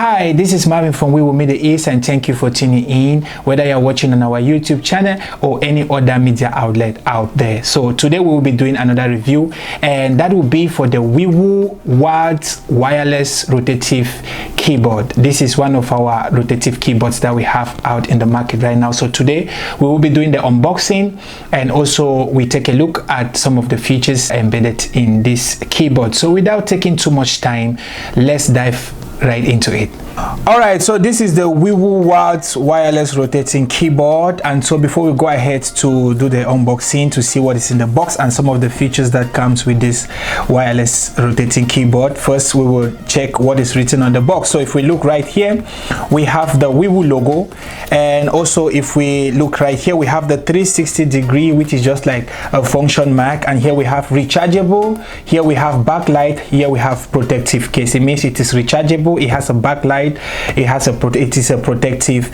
Hi, this is Marvin from WiWU Media East, and thank you for tuning in, whether you're watching on our YouTube channel or any other media outlet out there. So today we will be doing another review, and that will be for the WiWU Waltz wireless rotative keyboard. This is one of our rotative keyboards that we have out in the market right now. So today we will be doing the unboxing, and also we take a look at some of the features embedded in this keyboard. So without taking too much time, let's dive right into it. All right, so this is the WiWU Waltz wireless rotating keyboard, and so before we go ahead to do the unboxing to see what is in the box and some of the features that comes with this wireless rotating keyboard, first we will check what is written on the box. So if we look right here, we have the WiWU logo, and also if we look right here, we have the 360-degree, which is just like a function mark, and here we have rechargeable, here we have backlight, here we have protective case. It means it is rechargeable, it has a backlight, it is a protective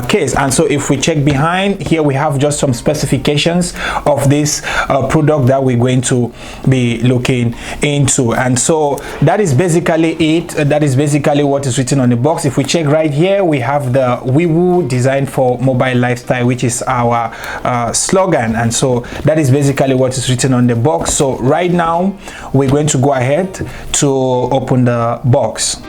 case. And so if we check behind here, we have just some specifications of this product that we're going to be looking into, and so that is basically it. That is basically what is written on the box. If we check right here, we have the WiWU designed for mobile lifestyle, which is our slogan, and so that is basically what is written on the box. So right now we're going to go ahead to open the box.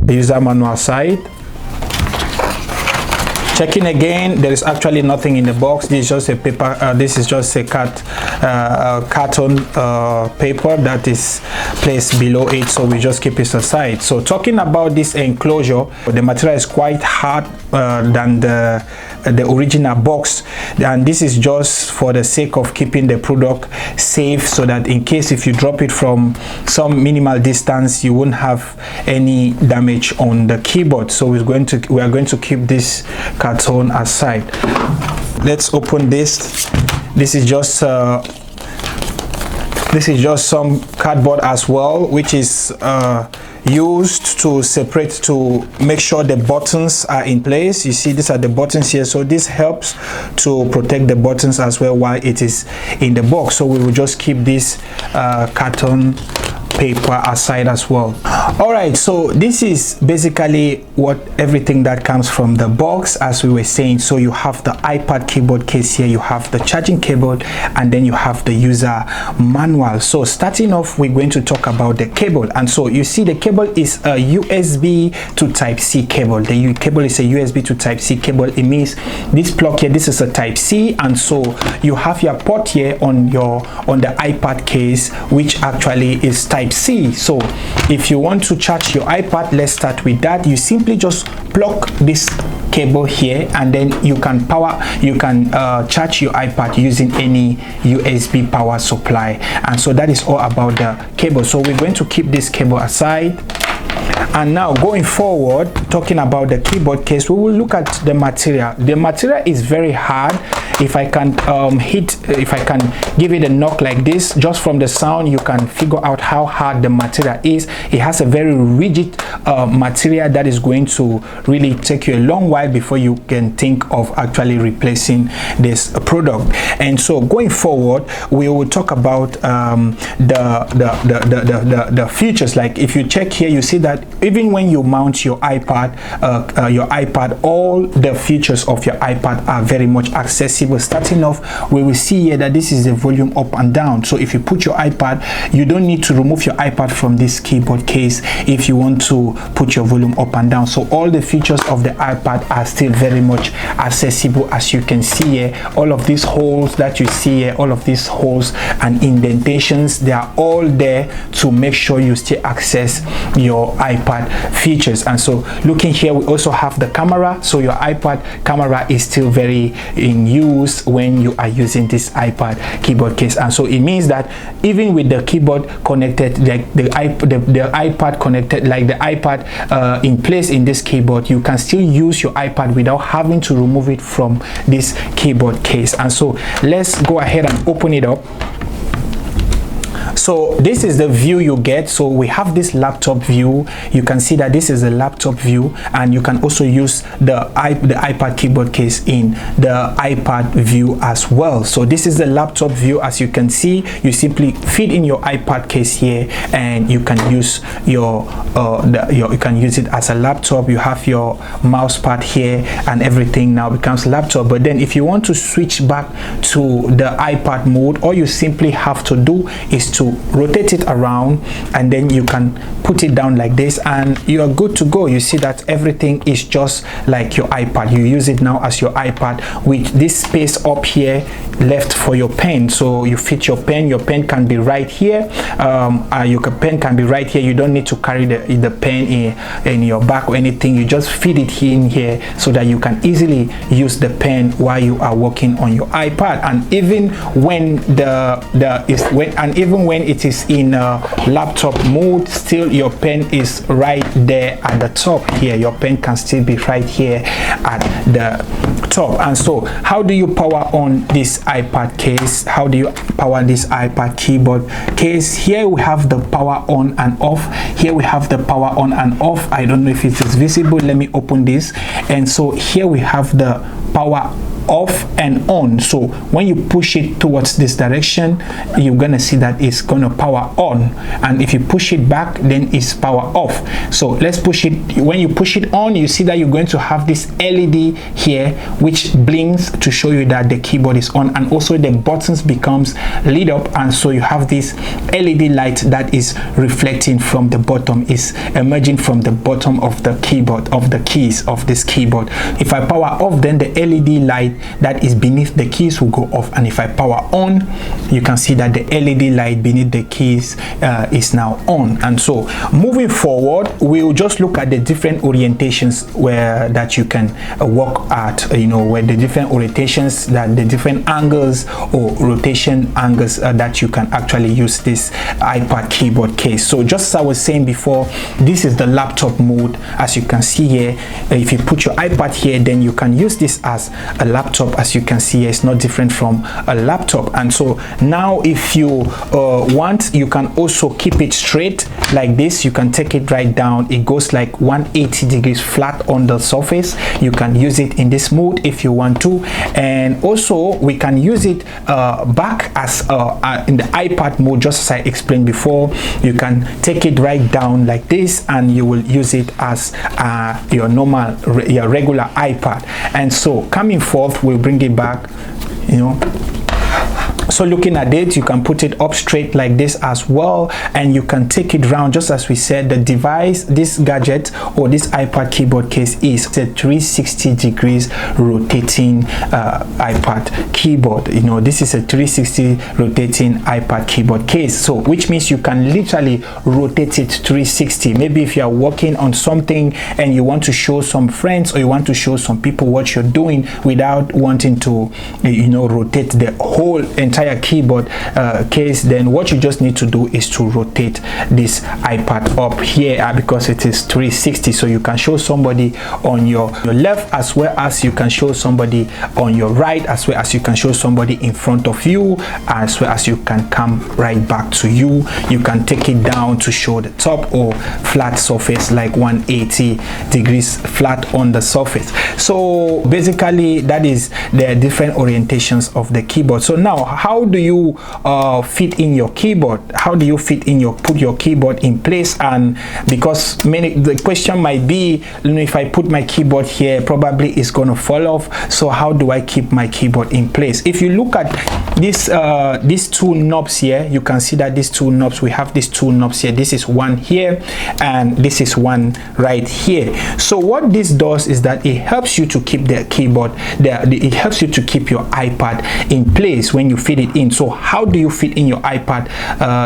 The user manual side. Checking again, there is actually nothing in the box. This is just a paper. This is just a carton paper that is placed below it, so we just keep it aside. So talking about this enclosure, the material is quite hard than the original box, and this is just for the sake of keeping the product safe, so that in case if you drop it from some minimal distance, you won't have any damage on the keyboard. So we are going to keep this carton aside. Let's open this. This is just some cardboard as well, which is used to separate, to make sure the buttons are in place. You see, these are the buttons here, so this helps to protect the buttons as well while it is in the box. So we will just keep this carton paper aside as well. All right, so this is basically everything that comes from the box, as we were saying. So you have the iPad keyboard case here, you have the charging cable, and then you have the user manual. So starting off, we're going to talk about the cable, and so you see the cable is a USB to Type-C cable. The cable is a USB to Type-C cable. It means this plug here, this is a Type-C, and so you have your port here on the iPad case, which actually is Type-C. So if you want to charge your iPad, let's start with that. You simply just plug this cable here, and then you can charge your iPad using any USB power supply. And so that is all about the cable. So we're going to keep this cable aside. And now going forward, talking about the keyboard case, we will look at the material. The material is very hard. If I can give it a knock like this, just from the sound you can figure out how hard the material is. It has a very rigid material that is going to really take you a long while before you can think of actually replacing this product. And so going forward, we will talk about the features. Like if you check here, you see that even when you mount your iPad, all the features of your iPad are very much accessible. Starting off, we will see here that this is the volume up and down. So if you put your iPad, you don't need to remove your iPad from this keyboard case if you want to put your volume up and down. So all the features of the iPad are still very much accessible. As you can see here, all of these holes that you see here, all of these holes and indentations, they are all there to make sure you still access your iPad features. And so looking here, we also have the camera. So your iPad camera is still very in use when you are using this iPad keyboard case. And so it means that even with the keyboard connected, like the iPad connected, like the iPad in place in this keyboard, you can still use your iPad without having to remove it from this keyboard case. And so let's go ahead and open it up. So this is the view you get. So we have this laptop view. You can see that this is a laptop view, and you can also use the iPad keyboard case in the iPad view as well. So this is the laptop view. As you can see, you simply feed in your iPad case here, and you can use you can use it as a laptop. You have your mouse pad here, and everything now becomes laptop. But then if you want to switch back to the iPad mode, all you simply have to do is to rotate it around, and then you can put it down like this, and you are good to go. You see that everything is just like your iPad. You use it now as your iPad with this space up here left for your pen. So you fit your pen can be right here. Your pen can be right here. You don't need to carry the pen in your back or anything. You just fit it in here so that you can easily use the pen while you are working on your iPad. And even when when it is in laptop mode, still your pen is right there at the top here. Your pen can still be right here at the top. And so how do you power on this iPad case? How do you power this iPad keyboard case? Here we have the power on and off. Here we have the power on and off. I don't know if it is visible. Let me open this. And so here we have the power off and on. So when you push it towards this direction, you're gonna see that it's gonna power on, and if you push it back, then it's power off. So let's push it. When you push it on, you see that you're going to have this LED here which blinks to show you that the keyboard is on, and also the buttons becomes lit up, and so you have this LED light that is reflecting from the bottom, is emerging from the bottom of the keyboard, of the keys of this keyboard. If I power off, then the LED light that is beneath the keys will go off, and if I power on, you can see that the LED light beneath the keys is now on. And so moving forward, we'll just look at the different orientations that you can work at, where the different orientations, that the different angles or rotation angles that you can actually use this iPad keyboard case. So just as I was saying before, this is the laptop mode. As you can see here, if you put your iPad here, then you can use this as a laptop. As you can see here, it's not different from a laptop. And so now if you want, you can also keep it straight like this. You can take it right down. It goes like 180 degrees flat on the surface. You can use it in this mode if you want to, and also we can use it back as in the iPad mode. Just as I explained before, you can take it right down like this, and you will use it as your regular iPad. And so coming forth, we'll bring it back, So looking at it, you can put it up straight like this as well, and you can take it round. Just as we said, the device, this gadget or this iPad keyboard case is a 360 degrees rotating iPad keyboard. You know, this is a 360 rotating iPad keyboard case, so which means you can literally rotate it 360. Maybe if you are working on something and you want to show some friends or you want to show some people what you're doing without wanting to, you know, rotate the whole entire keyboard case, then what you just need to do is to rotate this iPad up here because it is 360, so you can show somebody on your left as well as you can show somebody on your right, as well as you can show somebody in front of you, as well as you can come right back to you. You can take it down to show the top or flat surface, like 180 degrees flat on the surface. So basically that is the different orientations of the keyboard. So now, how do you fit in your keyboard? How do you fit in your put your keyboard in place? And because the question might be, you know, if I put my keyboard here, probably it's going to fall off. So how do I keep my keyboard in place? If you look at this these two knobs here, you can see that these two knobs, we have these two knobs here. This is one here and this is one right here. So what this does is that it helps you to keep the keyboard there. It helps you to keep your iPad in place when you fit it in. So how do you fit in your iPad?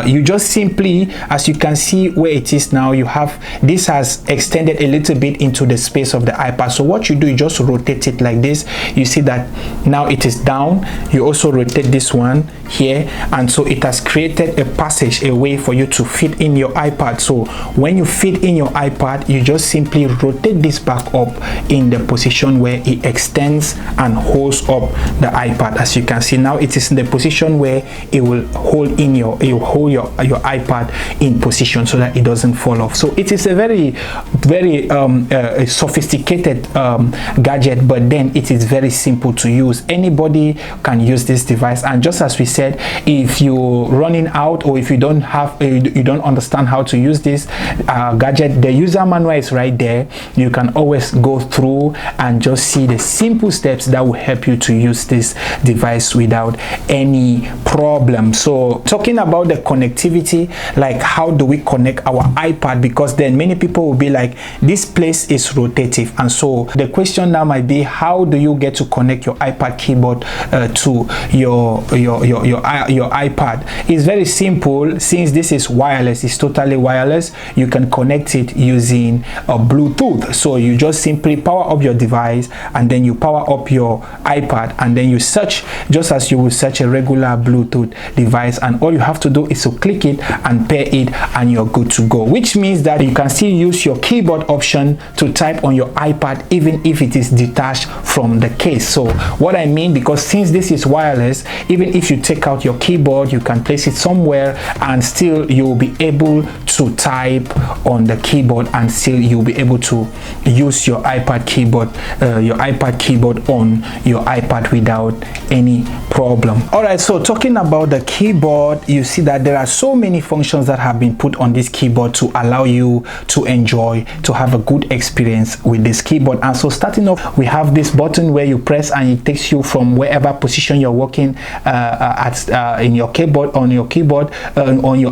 You just simply, as you can see where it is now, you have this has extended a little bit into the space of the iPad. So what you do, you just rotate it like this. You see that now it is down. You also rotate this one here, and so it has created a passage, a way for you to fit in your iPad. So when you fit in your iPad, you just simply rotate this back up in the position where it extends and holds up the iPad. As you can see now, it is in the position where it will hold in your iPad in position so that it doesn't fall off. So it is a very sophisticated gadget, but then it is very simple to use. Anybody can use this device, and just as we said, if you're running out or if you don't have you don't understand how to use this gadget, the user manual is right there. You can always go through and just see the simple steps that will help you to use this device without any problem. So talking about the connectivity, like how do we connect our iPad, because then many people will be like, this place is rotative, and so the question now might be, how do you get to connect your iPad keyboard to your iPad? It's very simple. Since this is wireless, it's totally wireless, you can connect it using Bluetooth. So you just simply power up your device and then you power up your iPad, and then you search just as you will search a regular Bluetooth device, and all you have to do is to click it and pair it and you're good to go, which means that you can still use your keyboard option to type on your iPad even if it is detached from the case. So what I mean, because since this is wireless, even if you take out your keyboard, you can place it somewhere and still you'll be able to type on the keyboard, and still you'll be able to use your iPad keyboard on your iPad without any problem. All right, so talking about the keyboard, you see that there are so many functions that have been put on this keyboard to allow you to enjoy, to have a good experience with this keyboard. And so starting off, we have this button where you press and it takes you from wherever position you're working in your keyboard, on your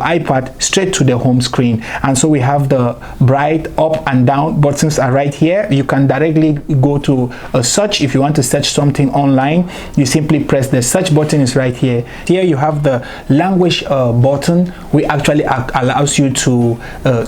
iPad, straight to the home screen. And so we have the bright up and down buttons are right here. You can directly go to a search. If you want to search something online, you simply press the search button is right here. Here you have the language button, which actually allows you to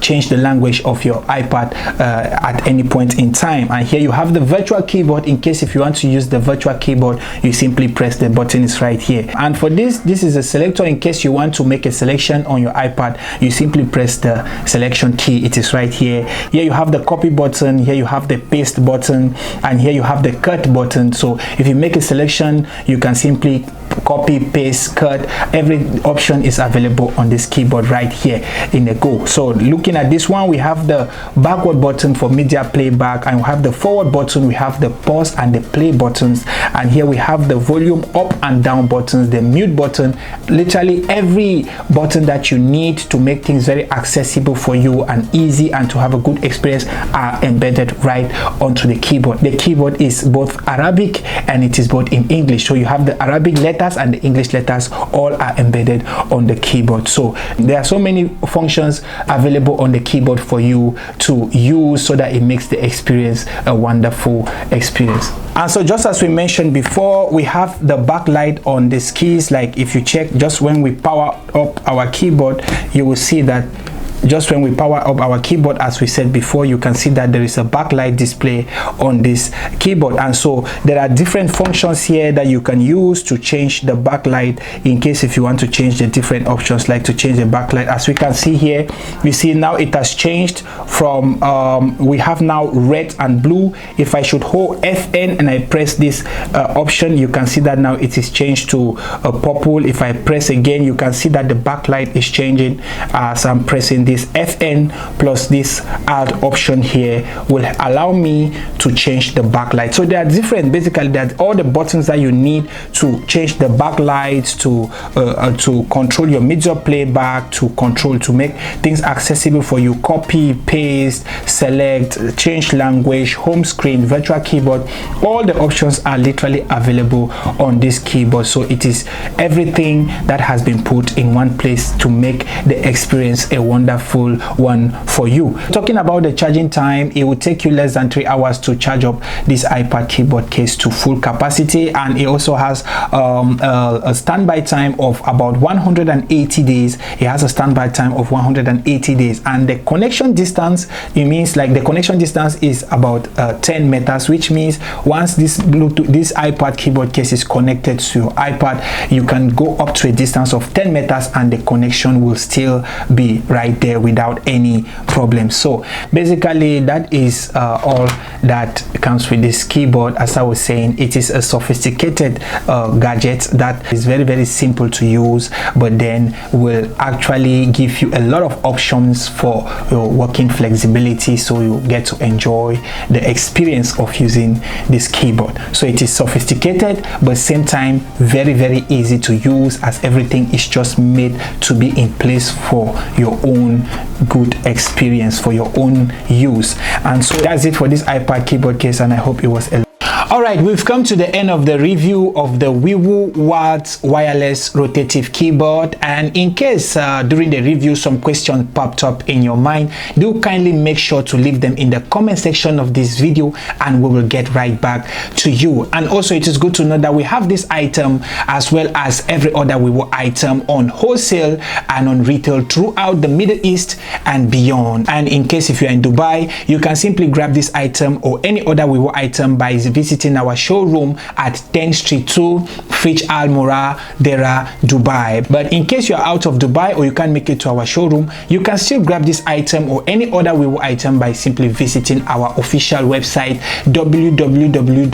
change the language of your iPad at any point in time. And here you have the virtual keyboard. In case if you want to use the virtual keyboard, you simply press the button is right here. And for this is a selector. In case you want to make a selection on your iPad, you simply press the selection key. It is right here. Here you have the copy button, here you have the paste button, and here you have the cut button. So if you make a selection, you can simply copy, paste, cut. Every option is available on this keyboard right here in the Go. So looking at this one, we have the backward button for media playback, and we have the forward button, we have the pause and the play buttons, and here we have the volume up and down buttons, the mute button. Literally every button that you need to make things very accessible for you and easy and to have a good experience are embedded right onto the keyboard. The keyboard is both Arabic and it is both in English. So you have the Arabic letter letters and the English letters all are embedded on the keyboard. So there are so many functions available on the keyboard for you to use so that it makes the experience a wonderful experience. And so just as we mentioned before, we have the backlight on these keys. Like if you check, just when we power up our keyboard, you will see that just when we power up our keyboard, as we said before, you can see that there is a backlight display on this keyboard. And so there are different functions here that you can use to change the backlight in case if you want to change the different options, like to change the backlight. As we can see here, you see now it has changed from we have now red and blue. If I should hold FN and I press this option, you can see that now it is changed to purple. If I press again, you can see that the backlight is changing as I'm pressing this FN plus this Alt option here will allow me to change the backlight. So they are different. Basically, that all the buttons that you need to change the backlights, to control your media playback, to make things accessible for you. Copy, paste, select, change language, home screen, virtual keyboard. All the options are literally available on this keyboard. So it is everything that has been put in one place to make the experience a wonderful one for you. Talking about the charging time, it will take you less than 3 hours to charge up this iPad keyboard case to full capacity, and it also has a standby time of about 180 days. It has a standby time of 180 days, and the connection distance, it means like the connection distance is about 10 meters, which means once this iPad keyboard case is connected to your iPad, you can go up to a distance of 10 meters and the connection will still be right there without any problem. So basically that is all that comes with this keyboard. As I was saying, it is a sophisticated gadget that is very, very simple to use, but then will actually give you a lot of options for your working flexibility, so you get to enjoy the experience of using this keyboard. So it is sophisticated, but same time very, very easy to use, as everything is just made to be in place for your own good experience, for your own use. And so that's it for this iPad keyboard case, and I hope it was a all right, we've come to the end of the review of the WiWU Waltz wireless rotative keyboard. And in case during the review some questions popped up in your mind, do kindly make sure to leave them in the comment section of this video and we will get right back to you. And also it is good to know that we have this item as well as every other WiWU item on wholesale and on retail throughout the Middle East and beyond. And in case if you're in Dubai, you can simply grab this item or any other WiWU item by visiting our showroom at 10th Street 2, Fitch Al Mura, Dera, Dubai. But in case you're out of Dubai or you can't make it to our showroom, you can still grab this item or any other WiWU item by simply visiting our official website www.wiwu.aa.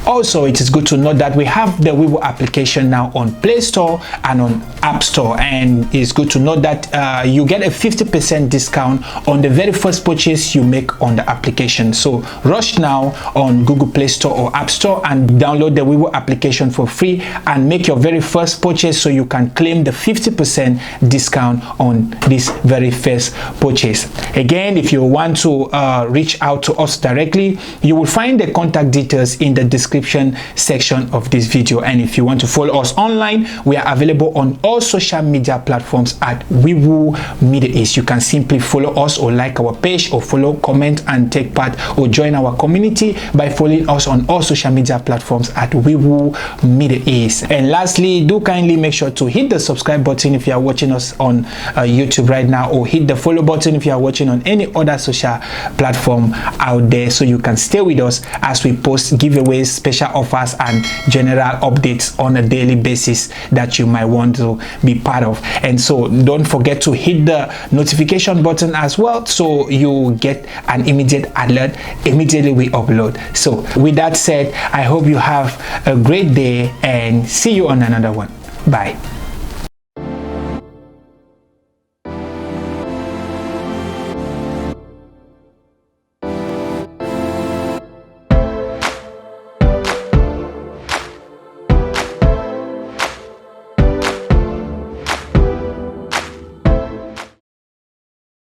Also, it is good to know that we have the WiWU application now on Play Store and on App Store, and it's good to know that you get a 50% discount on the very first purchase you make on the application. So rush now on Google Play Store or App Store and download the WiWU application for free and make your very first purchase so you can claim the 50% discount on this very first purchase. Again, if you want to reach out to us directly, you will find the contact details in the description section of this video. And if you want to follow us online, we are available on all social media platforms at WiWU Middle East. You can simply follow us or like our page or follow, comment and take part or join our community by following us on all social media platforms at WiWU Middle East. And lastly, do kindly make sure to hit the subscribe button if you are watching us on YouTube right now, or hit the follow button if you are watching on any other social platform out there, so you can stay with us as we post giveaways, special offers and general updates on a daily basis that you might want to be part of. And so don't forget to hit the notification button as well, so you get an immediate alert immediately we upload. So with that said, I hope you have a great day and see you on another one. Bye.